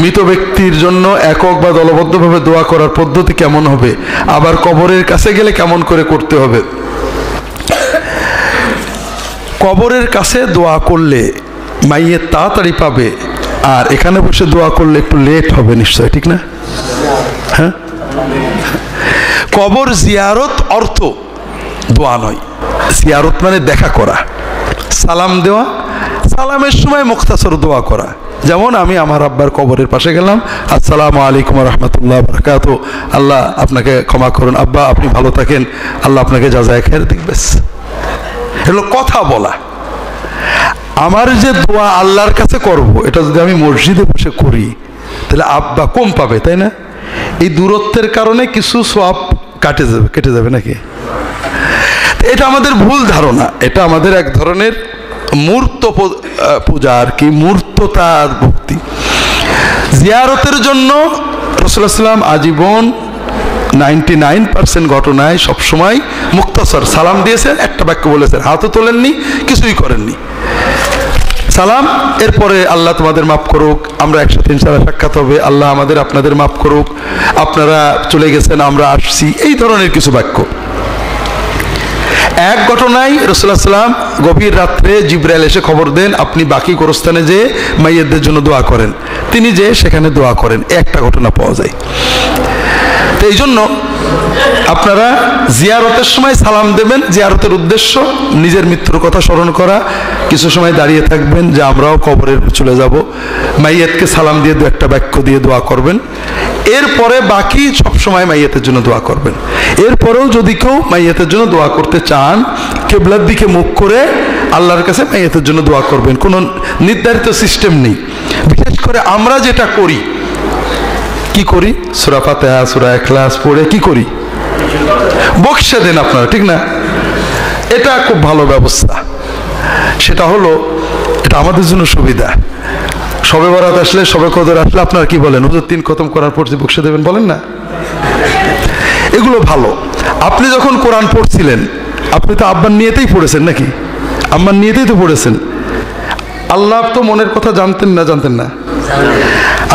মৃত ব্যক্তির জন্য একক বা দলবদ্ধভাবে দোয়া করার পদ্ধতি কেমন হবে, আবার কবরের কাছে গেলে কেমন করে করতে হবে? কবরের কাছে দোয়া করলে মাইয়ের তাড়াতাড়ি পাবে, আর এখানে বসে দোয়া করলে একটু লেট হবে নিশ্চয়, ঠিক না? হ্যাঁ, কবর জিয়ারত অর্থ দোয়া নয়, জিয়ারত মানে দেখা করা, সালাম দেওয়া, সালামের সময় মুখতাসর দোয়া করা। যেমন আমি আমার আব্বার কবরের পাশে গেলাম, আসসালামু আলাইকুম রাহমাতুল্লাহ বারাকাতু, আল্লাহ আপনাকে ক্ষমা করুন, আব্বা আপনি ভালো থাকেন, আল্লাহ আপনাকে জাযায়ে খায়ের দিক, ব্যাস। এগুলো কথা বলা। আমার যে দোয়া আল্লাহর কাছে করব, এটা যদি আমি মসজিদে বসে করি তাহলে আব্বা কম পাবে, তাই না? এই দূরত্বের কারণে কিছু সওয়াব কেটে যাবে নাকি? এটা আমাদের ভুল ধারণা, এটা আমাদের এক ধরনের মূর্ত পূজা আর কি, মূর্ততার ভক্তি। জিয়ারতের জন্য রাসূলুল্লাহ সাল্লাল্লাহু আলাইহি ওয়াসাল্লাম আজীবন 99% ঘটনায় সবসময় মুখতাসর সালাম দিয়েছেন, একটা বাক্য বলেছেন, হাতও তোলেননি, কিছুই করেননি। সালাম, এরপরে আল্লাহ তোমাদের মাফ করুক, আমরা একসাথে ইনশাআল্লাহ সাক্ষাৎ হবে, আল্লাহ আমাদের আপনাদের মাফ করুক, আপনারা চলে গেছেন আমরা আসছি, এই ধরনের কিছু বাক্য। এক ঘটনায় রাসূলুল্লাহ সাল্লাল্লাহু আলাইহি ওয়াসাল্লাম গভীর রাত্রে জিবরাইল এসে খবর দেন আপনি বাকি গোরস্থানে যে মাইয়েতদের জন্য দোয়া করেন, তিনি যে সেখানে দোয়া করেন, একটা ঘটনা পাওয়া যায়। তো এই জন্য আপনারা জিয়ারতের সময় সালাম দেবেন, জিয়ারতের উদ্দেশ্য নিজের মৃত্যুর কথা স্মরণ করা, কিছু সময় দাঁড়িয়ে থাকবেন যে আমরাও কবরে চলে যাব, মাইয়েতকে সালাম দিয়ে দু একটা বাক্য দিয়ে দোয়া করবেন, এরপরে বাকি সব সময় মাইয়েতের জন্য দোয়া করবেন। এরপরেও যদি কেউ মাইয়েতের জন্য দোয়া করতে চান, কিবলার দিকে মুখ করে আল্লাহর কাছে মাইয়েতের জন্য দোয়া করবেন, কোনো নির্ধারিত সিস্টেম নেই। বিশেষ করে আমরা যেটা করি, কি করি, সূরা ফাতিহা সূরা ইখলাস পড়ে কি করি, বকশে দেন আপনারা, ঠিক না? এটা খুব ভালো ব্যবস্থা। সেটা হলো, এটা আমাদের জন্য সুবিধা। শবে বরাত আসলে, শবে কদর আসলে আপনারা কি বলেন, হুজুর 3 খতম করার পড়ছি বকশে দেবেন, বলেন না? এগুলো ভালো। আপনি যখন কোরআন পড়ছিলেন, আপনি তো আব্বার নিয়েতেই পড়েছেন নাকি? আম্মার নিয়েতেই তো পড়েছেন। আল্লাহ তো মনের কথা জানতেন না? জানতেন না?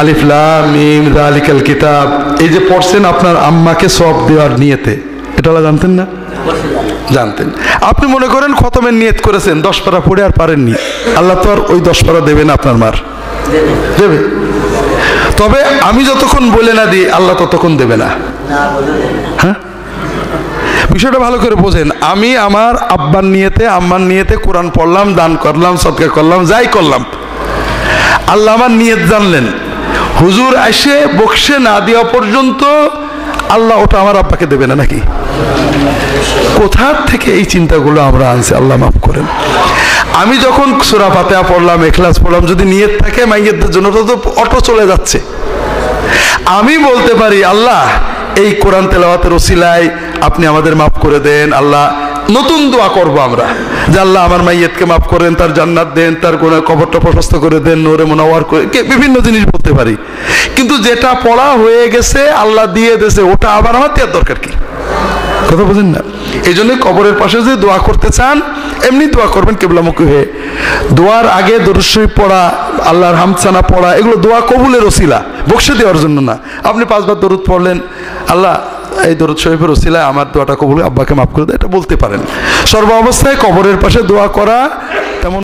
আলিফ লাম মিম যালিকাল কিতাব, এই যে পড়ছেন আপনার আম্মাকে সওয়াব দেওয়ার নিয়তে, এটা আল্লাহ জানতেন না? জানতেন। আপনি মনে করেন খতমের নিয়ত করেছেন, 10 পারা পড়ে আর পারেননি, আল্লাহ তো আর ওই 10 পারা দেবে না, আপনার মার দেবে। তবে আমি যতক্ষণ বলে না দিই, আল্লাহ ততক্ষণ দেবে না। হ্যাঁ, বিষয়টা ভালো করে বোঝেন। আমি আমার আব্বার নিয়তে আম্মার নিয়তে কোরআন পড়লাম, দান করলাম, সদকা করলাম, যাই করলাম, আল্লাহ আমার নিয়ত জানলেন। হুজুর এসে বকশে না দেওয়া পর্যন্ত আল্লাহ ওটা আমার আব্বাকে দেবে না নাকি? কোথা থেকে এই চিন্তাগুলো আমরা আনছি, আল্লাহ মাফ করেন। আমি যখন সূরা ফাতিহা পড়লাম, ইখলাস পড়লাম, যদি নিয়ত থাকে মাইয়েতদের জন্য, তো অটো চলে যাচ্ছে। আমি বলতে পারি আল্লাহ এই কোরআন তেলাওয়াতের ওসিলায় আপনি আমাদের মাফ করে দেন, আল্লাহ নতুন দোয়া করব আমরা যে আল্লাহ আমার মাইয়েতকে মাফ করেন, তার জান্নাত দেন, তার গুনাহ কবরটা প্রশস্ত করে দেন, নূরে মুনাওয়ার করে, বিভিন্ন জিনিস বলতে পারি। কিন্তু যেটা পড়া হয়ে গেছে, আল্লাহ দিয়ে দিয়েছে, ওটা আবার আমার দেওয়ার দরকার কি? কথা বুঝেন না? এই জন্য কবরের পাশে যে দোয়া করতে চান, এমনি দোয়া করবেন কিবলামুখী হয়ে। দোয়ার আগে দরুদ শরীফ পড়া, আল্লাহর হামদসানা পড়া, এগুলো দোয়া কবুলের ওসিলা, বকশে দেওয়ার জন্য না। আপনি 5 বার দরুদ পড়লেন, আল্লাহ এই দরুদ শরীফের ওসিলায় আমার দোয়াটা কবুল, আব্বাকে মাফ করে দেয়, এটা বলতে পারেন। সর্ব অবস্থায় কবরের পাশে দোয়া করা